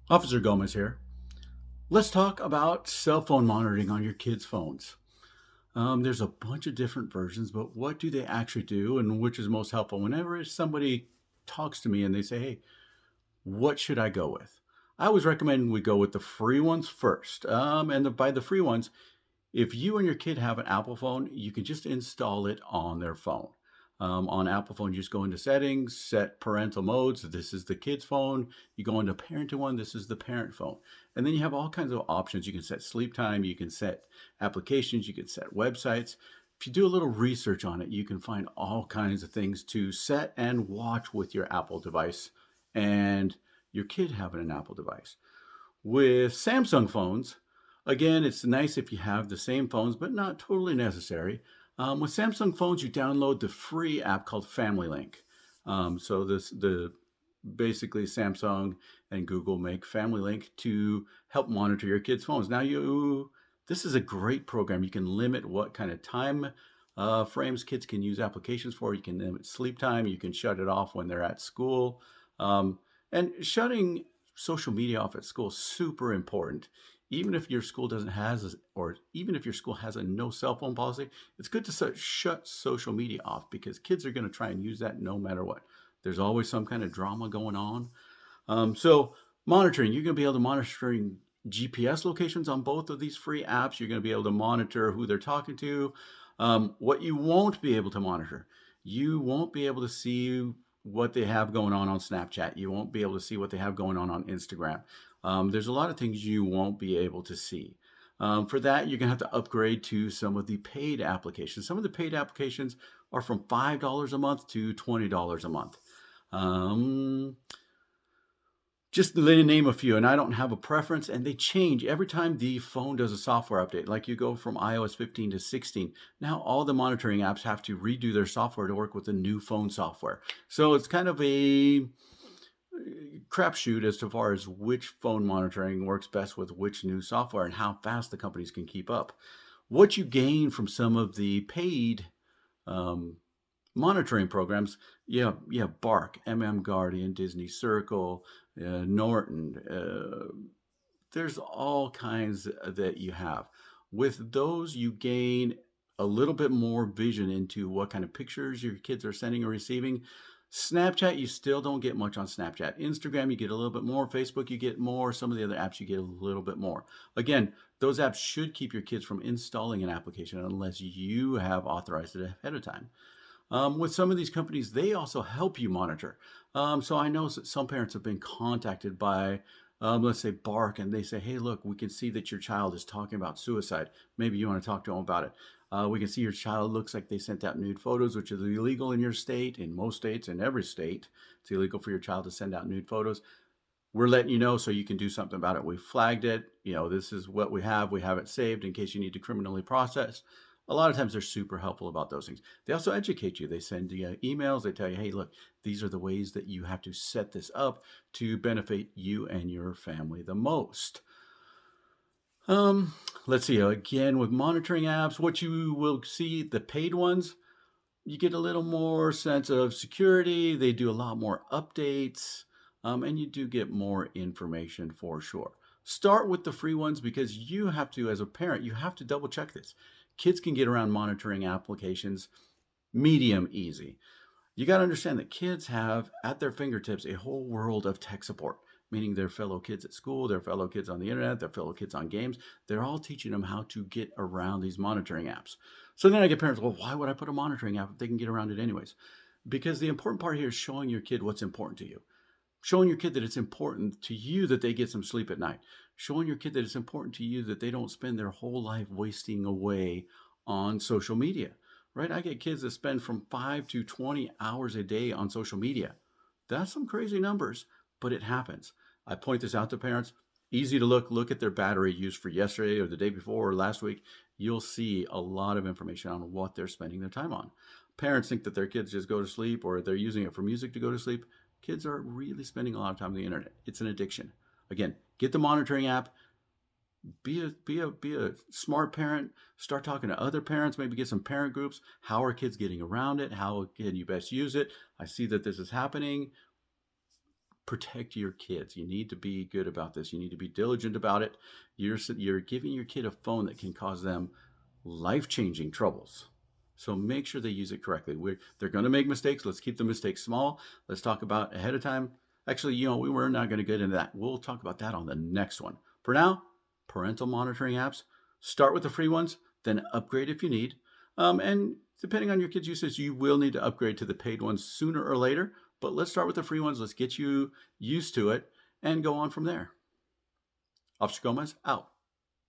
Officer Gomez here. Let's talk about cell phone monitoring on your kids' phones. There's a bunch of different versions, but what do they actually do and which is most helpful? Whenever somebody talks to me and they say, hey, what should I go with? I always recommend we go with the free ones first. By the free ones, if you and your kid have an Apple phone, you can just install it on their phone. On Apple phone, you just go into settings, set parental modes. This is the kid's phone. You go into parenting one. This is the parent phone. And then you have all kinds of options. You can set sleep time. You can set applications. You can set websites. If you do a little research on it, you can find all kinds of things to set and watch with your Apple device and your kid having an Apple device. With Samsung phones, again, it's nice if you have the same phones, but not totally necessary. With Samsung phones, you download the free app called Family Link. So this the basically Samsung and Google make Family Link to help monitor your kids' phones. This is a great program. You can limit what kind of time frames kids can use applications for. You can limit sleep time. You can shut it off when they're at school. And shutting social media off at school is super important. Even if your school doesn't has, or even if your school has a no cell phone policy, it's good to shut social media off because kids are going to try and use that no matter what. There's always some kind of drama going on. So monitoring, you're going to be able to monitoring GPS locations on both of these free apps. You're going to be able to monitor who they're talking to. What you won't be able to monitor, you won't be able to see what they have going on Snapchat. You won't be able to see what they have going on Instagram. There's a lot of things you won't be able to see. For that, you're going to have to upgrade to some of the paid applications. Some of the paid applications are from $5 a month to $20 a month. Um, just to name a few, and I don't have a preference, and they change every time the phone does a software update. Like you go from iOS 15 to 16. Now all the monitoring apps have to redo their software to work with the new phone software. So it's kind of a crapshoot as to far as which phone monitoring works best with which new software and how fast the companies can keep up. What you gain from some of the paid um, monitoring programs, yeah, Bark, Guardian, Disney Circle, Norton. There's all kinds that you have. With those, you gain a little bit more vision into what kind of pictures your kids are sending or receiving. Snapchat, you still don't get much on Snapchat. Instagram, you get a little bit more. Facebook, you get more. Some of the other apps, you get a little bit more. Again, those apps should keep your kids from installing an application unless you have authorized it ahead of time. With some of these companies, they also help you monitor. So I know that some parents have been contacted by, let's say, Bark, and they say, hey, look, we can see that your child is talking about suicide. Maybe you want to talk to them about it. We can see your child looks like they sent out nude photos, which is illegal in your state, in most states, in every state. It's illegal for your child to send out nude photos. We're letting you know so you can do something about it. We flagged it. This is what we have. We have it saved in case you need to criminally process. A lot of times they're super helpful about those things. They also educate you. They send you emails. They tell you, hey, look, these are the ways that you have to set this up to benefit you and your family the most. Um, let's see. Again, with monitoring apps, what you will see, the paid ones, you get a little more sense of security. They do a lot more updates, and you do get more information for sure. Start with the free ones because you have to, as a parent, you have to double check this. Kids can get around monitoring applications medium easy. You got to understand that kids have at their fingertips a whole world of tech support, meaning their fellow kids at school, their fellow kids on the internet, their fellow kids on games. They're all teaching them how to get around these monitoring apps. So then I get parents, well, why would I put a monitoring app if they can get around it anyways? Because the important part here is showing your kid what's important to you. Showing your kid that it's important to you that they get some sleep at night. Showing your kid that it's important to you that they don't spend their whole life wasting away on social media, right? I get kids that spend from 5 to 20 hours a day on social media. That's some crazy numbers, but it happens. I point this out to parents. Easy to look at their battery used for yesterday or the day before or last week. You'll see a lot of information on what they're spending their time on. Parents think that their kids just go to sleep or they're using it for music to go to sleep. Kids are really spending a lot of time on the internet. It's an addiction. Again, get the monitoring app. Be a smart parent. Start talking to other parents. Maybe get some parent groups. How are kids getting around it? How can you best use it? I see that this is happening. protect your kids. You need to be good about this. You need to be diligent about it. You're giving your kid a phone that can cause them life-changing troubles. So make sure they use it correctly. They're going to make mistakes. Let's keep the mistakes small. Let's talk about ahead of time. Actually, we were not going to get into that. We'll talk about that on the next one. For now, parental monitoring apps. Start with the free ones, then upgrade if you need. And depending on your kids' usage, you will need to upgrade to the paid ones sooner or later. But let's start with the free ones. Let's get you used to it and go on from there. Officer Gomez, out.